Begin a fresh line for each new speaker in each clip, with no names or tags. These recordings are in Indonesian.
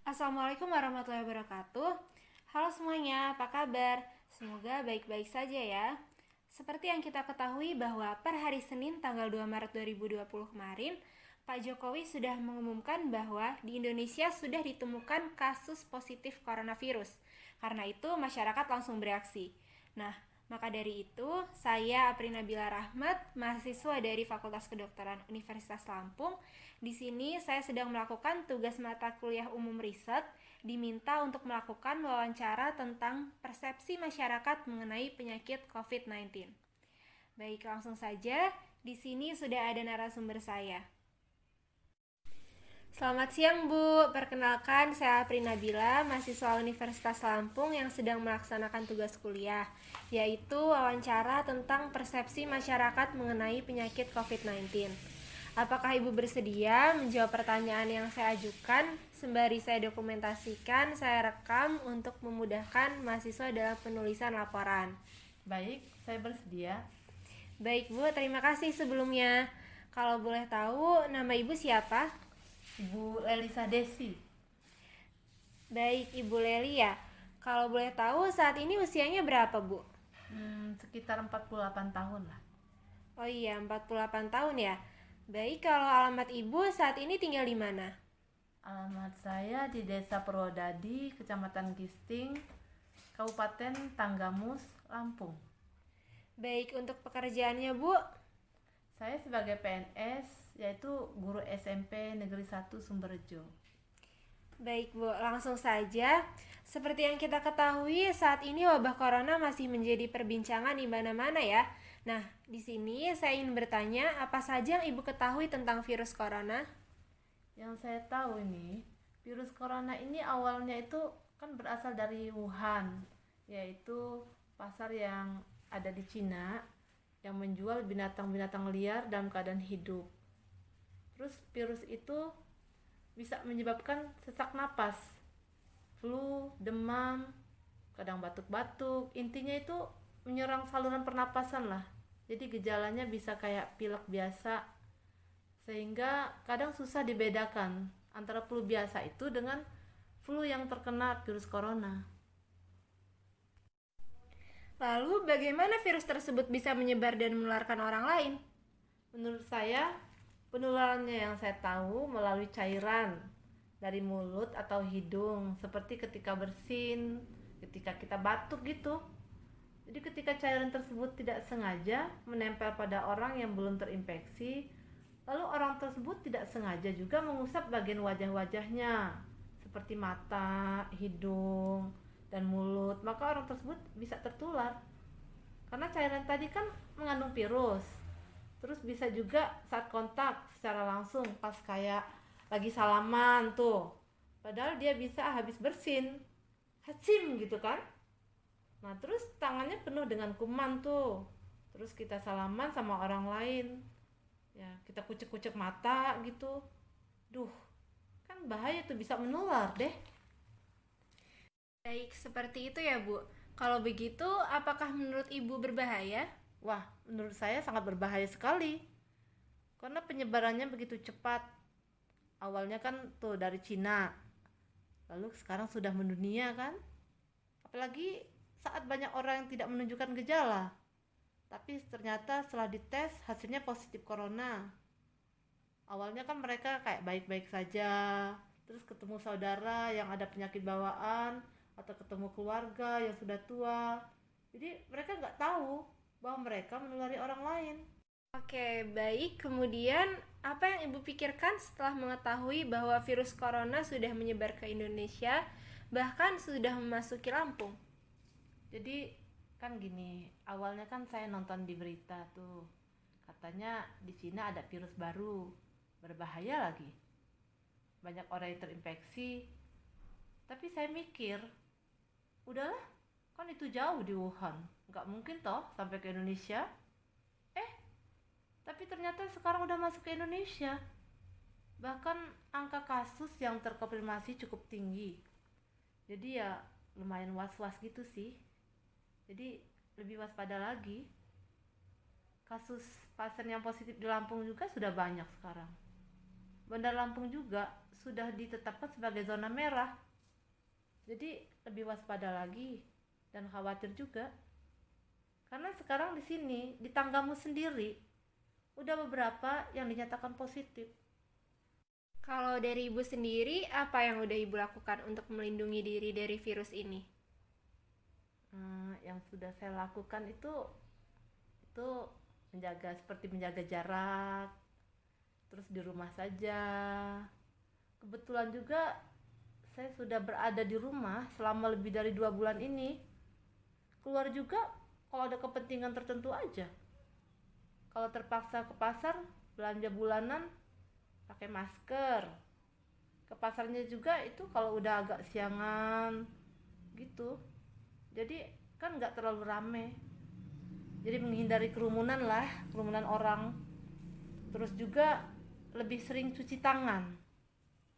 Assalamualaikum warahmatullahi wabarakatuh. Halo semuanya, apa kabar? Semoga baik-baik saja ya. Seperti yang kita ketahui bahwa per hari Senin tanggal 2 Maret 2020 kemarin, Pak Jokowi sudah mengumumkan bahwa di Indonesia sudah ditemukan kasus positif coronavirus. Karena itu masyarakat langsung bereaksi. Nah, maka dari itu, saya Apri Nabila Rahmat, mahasiswa dari Fakultas Kedokteran Universitas Lampung. Di sini saya sedang melakukan tugas mata kuliah umum riset, diminta untuk melakukan wawancara tentang persepsi masyarakat mengenai penyakit COVID-19. Baik, langsung saja. Di sini sudah ada narasumber saya. Selamat siang Bu, perkenalkan saya Apri Nabila, mahasiswa Universitas Lampung yang sedang melaksanakan tugas kuliah, yaitu wawancara tentang persepsi masyarakat mengenai penyakit COVID-19. Apakah Ibu bersedia menjawab pertanyaan yang saya ajukan? Sembari saya dokumentasikan, saya rekam untuk memudahkan mahasiswa dalam penulisan laporan.
Baik, saya bersedia.
Baik Bu, terima kasih sebelumnya. Kalau boleh tahu, nama Ibu siapa?
Ibu Elisa Desi.
Baik, Ibu Leli ya. Kalau boleh tahu saat ini usianya berapa, Bu?
Sekitar 48 tahun lah.
Oh iya, 48 tahun ya. Baik, kalau alamat Ibu saat ini tinggal di mana?
Alamat saya di Desa Purwodadi, Kecamatan Gisting, Kabupaten Tanggamus, Lampung.
Baik, untuk pekerjaannya, Bu?
Saya sebagai PNS, yaitu guru SMP Negeri 1 Sumberjo.
Baik, Bu, langsung saja. Seperti yang kita ketahui, saat ini wabah corona masih menjadi perbincangan di mana-mana ya. Nah, di sini saya ingin bertanya, apa saja yang Ibu ketahui tentang virus corona?
Yang saya tahu ini, virus corona ini awalnya itu kan berasal dari Wuhan, yaitu pasar yang ada di Cina yang menjual binatang-binatang liar dalam keadaan hidup. Terus virus itu bisa menyebabkan sesak napas, flu, demam, kadang batuk-batuk. Intinya itu menyerang saluran pernapasan lah. Jadi gejalanya bisa kayak pilek biasa, sehingga kadang susah dibedakan antara flu biasa itu dengan flu yang terkena virus corona.
Lalu, bagaimana virus tersebut bisa menyebar dan menularkan orang lain?
Menurut saya, penularannya yang saya tahu melalui cairan dari mulut atau hidung, seperti ketika bersin, ketika kita batuk gitu. Jadi ketika cairan tersebut tidak sengaja menempel pada orang yang belum terinfeksi, lalu orang tersebut tidak sengaja juga mengusap bagian wajah-wajahnya, seperti mata, hidung, dan mulut, maka orang tersebut bisa tertular. Karena cairan tadi kan mengandung virus. Terus bisa juga saat kontak secara langsung pas kayak lagi salaman tuh. Padahal dia bisa habis bersin, hacim gitu kan. Nah terus tangannya penuh dengan kuman tuh. Terus kita salaman sama orang lain. Ya kita kucek-kucek mata gitu. Duh, kan bahaya tuh, bisa menular deh.
Baik, seperti itu ya, Bu. Kalau begitu, apakah menurut Ibu berbahaya?
Wah, menurut saya sangat berbahaya sekali. Karena penyebarannya begitu cepat. Awalnya kan tuh dari Cina. Lalu sekarang sudah mendunia kan. Apalagi saat banyak orang yang tidak menunjukkan gejala. Tapi ternyata setelah dites hasilnya positif corona. Awalnya kan mereka kayak baik-baik saja. Terus ketemu saudara yang ada penyakit bawaan. Atau ketemu keluarga yang sudah tua. Jadi mereka nggak tahu bahwa mereka menulari orang lain.
Oke, baik. Kemudian, apa yang Ibu pikirkan setelah mengetahui bahwa virus corona sudah menyebar ke Indonesia, bahkan sudah memasuki Lampung?
Jadi kan gini, awalnya kan saya nonton di berita tuh, katanya di Cina ada virus baru, berbahaya lagi, banyak orang yang terinfeksi. Tapi saya mikir, udahlah, kan itu jauh di Wuhan, nggak mungkin toh sampai ke Indonesia. Eh, tapi ternyata sekarang udah masuk ke Indonesia. Bahkan angka kasus yang terkonfirmasi cukup tinggi. Jadi ya lumayan was-was gitu sih. Jadi lebih waspada lagi. Kasus pasien yang positif di Lampung juga sudah banyak sekarang. Bandar Lampung juga sudah ditetapkan sebagai zona merah. Jadi lebih waspada lagi dan khawatir juga. Karena sekarang di sini, di tanggamu sendiri, udah beberapa yang dinyatakan positif.
Kalau dari Ibu sendiri, apa yang udah Ibu lakukan untuk melindungi diri dari virus ini?
Yang sudah saya lakukan itu seperti menjaga jarak, terus di rumah saja. Kebetulan juga saya sudah berada di rumah selama lebih dari 2 bulan ini. Keluar juga kalau ada kepentingan tertentu aja. Kalau terpaksa ke pasar belanja bulanan pakai masker. Ke pasarnya juga itu kalau udah agak siangan gitu. Jadi kan nggak terlalu rame. Jadi menghindari kerumunan orang. Terus juga lebih sering cuci tangan.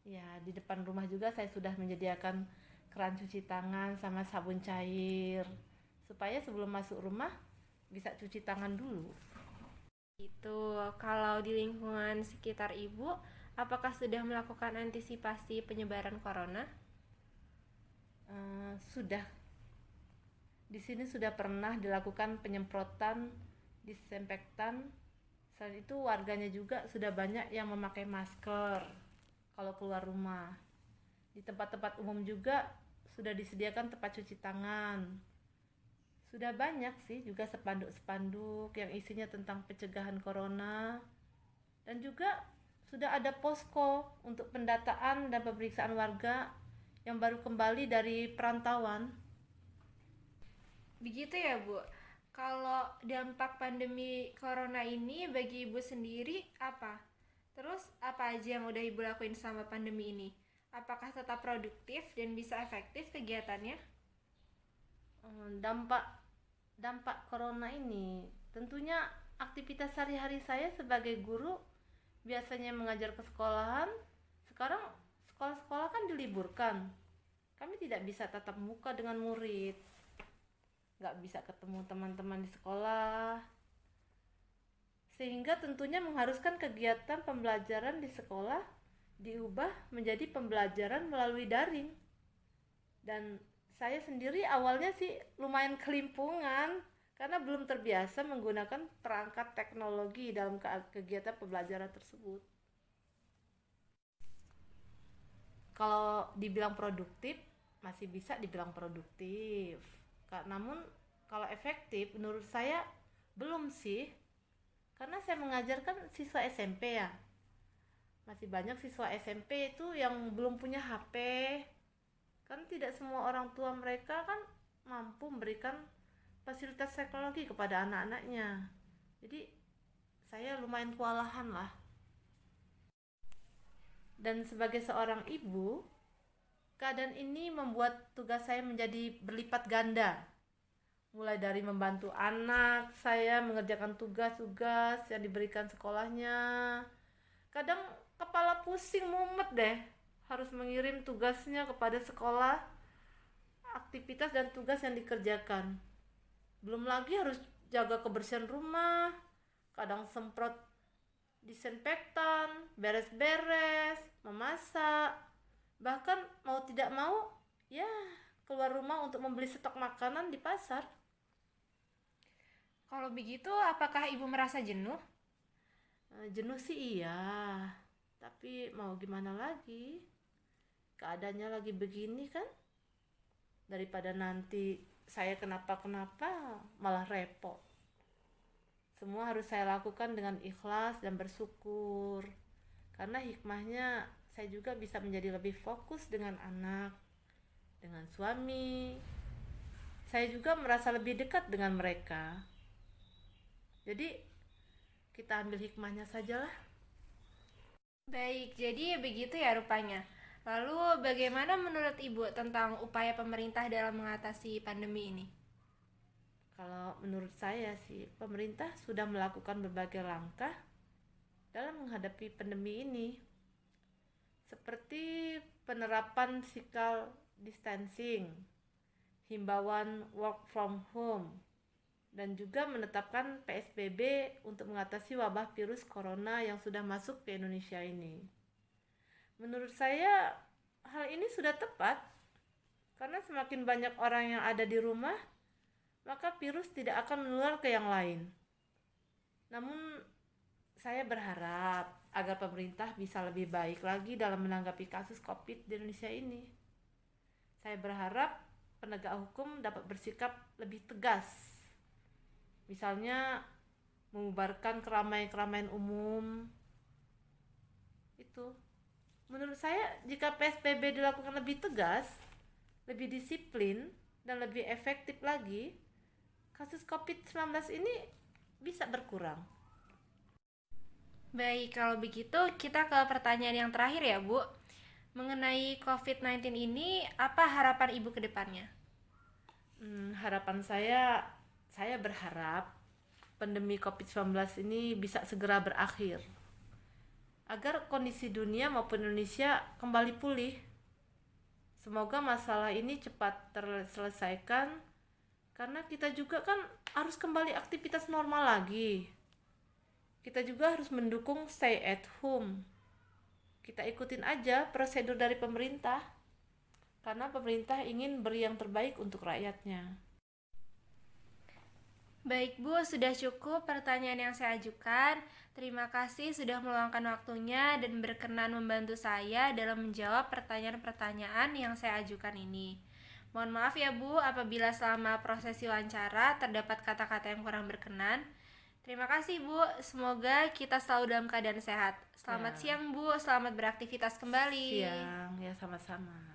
Ya, di depan rumah juga saya sudah menyediakan keran cuci tangan sama sabun cair supaya sebelum masuk rumah bisa cuci tangan dulu.
Itu kalau di lingkungan sekitar Ibu, apakah sudah melakukan antisipasi penyebaran corona?
Sudah. Di sini sudah pernah dilakukan penyemprotan disinfektan. Selain itu warganya juga sudah banyak yang memakai masker kalau keluar rumah. Di tempat-tempat umum juga sudah disediakan tempat cuci tangan. Sudah banyak sih juga spanduk-spanduk yang isinya tentang pencegahan corona. Dan juga sudah ada posko untuk pendataan dan pemeriksaan warga yang baru kembali dari perantauan.
Begitu ya, Bu. Kalau dampak pandemi corona ini bagi Ibu sendiri apa? Terus apa aja yang udah Ibu lakuin selama pandemi ini? Apakah tetap produktif dan bisa efektif kegiatannya?
Dampak corona ini tentunya aktivitas sehari-hari saya sebagai guru biasanya mengajar ke sekolahan. Sekarang sekolah-sekolah kan diliburkan. Kami tidak bisa tatap muka dengan murid, nggak bisa ketemu teman-teman di sekolah, sehingga tentunya mengharuskan kegiatan pembelajaran di sekolah diubah menjadi pembelajaran melalui daring. Dan saya sendiri awalnya sih lumayan kelimpungan karena belum terbiasa menggunakan perangkat teknologi dalam kegiatan pembelajaran tersebut. Kalau dibilang produktif, masih bisa dibilang produktif. Namun kalau efektif menurut saya belum sih. Karena saya mengajarkan siswa SMP ya. Masih banyak siswa SMP itu yang belum punya HP. Kan tidak semua orang tua mereka kan mampu memberikan fasilitas teknologi kepada anak-anaknya. Jadi saya lumayan kewalahan lah. Dan sebagai seorang ibu, keadaan ini membuat tugas saya menjadi berlipat ganda. Mulai dari membantu anak saya mengerjakan tugas-tugas yang diberikan sekolahnya. Kadang kepala pusing mumet deh, harus mengirim tugasnya kepada sekolah, aktivitas dan tugas yang dikerjakan. Belum lagi harus jaga kebersihan rumah, kadang semprot disinfektan, beres-beres, memasak, bahkan mau tidak mau ya keluar rumah untuk membeli stok makanan di pasar.
Kalau begitu, apakah Ibu merasa jenuh?
Jenuh sih iya, tapi mau gimana lagi, keadaannya lagi begini kan, daripada nanti saya kenapa-kenapa malah repot. Semua harus saya lakukan dengan ikhlas dan bersyukur, karena hikmahnya saya juga bisa menjadi lebih fokus dengan anak, dengan suami. Saya juga merasa lebih dekat dengan mereka. Jadi kita ambil hikmahnya sajalah.
Baik, jadi begitu ya rupanya. Lalu bagaimana menurut Ibu tentang upaya pemerintah dalam mengatasi pandemi ini?
Kalau menurut saya sih, pemerintah sudah melakukan berbagai langkah dalam menghadapi pandemi ini. Seperti penerapan physical distancing, himbauan work from home, dan juga menetapkan PSBB untuk mengatasi wabah virus corona yang sudah masuk ke Indonesia ini. Menurut saya hal ini sudah tepat karena semakin banyak orang yang ada di rumah, maka virus tidak akan menular ke yang lain. Namun saya berharap agar pemerintah bisa lebih baik lagi dalam menanggapi kasus COVID di Indonesia ini. Saya berharap penegak hukum dapat bersikap lebih tegas. Misalnya membubarkan keramaian-keramaian umum. Itu. Menurut saya jika PSBB dilakukan lebih tegas, lebih disiplin, dan lebih efektif lagi, kasus COVID-19 ini bisa berkurang.
Baik, kalau begitu kita ke pertanyaan yang terakhir ya, Bu. Mengenai COVID-19 ini, apa harapan Ibu ke depannya?
Harapan saya berharap pandemi COVID-19 ini bisa segera berakhir. Agar kondisi dunia maupun Indonesia kembali pulih. Semoga masalah ini cepat terselesaikan karena kita juga kan harus kembali aktivitas normal lagi. Kita juga harus mendukung stay at home. Kita ikutin aja prosedur dari pemerintah karena pemerintah ingin beri yang terbaik untuk rakyatnya.
Baik Bu, sudah cukup pertanyaan yang saya ajukan. Terima kasih sudah meluangkan waktunya dan berkenan membantu saya dalam menjawab pertanyaan-pertanyaan yang saya ajukan ini. Mohon maaf ya Bu apabila selama prosesi wawancara terdapat kata-kata yang kurang berkenan. Terima kasih Bu, semoga kita selalu dalam keadaan sehat. Selamat siang Bu, selamat beraktivitas kembali.
Siang, ya sama-sama.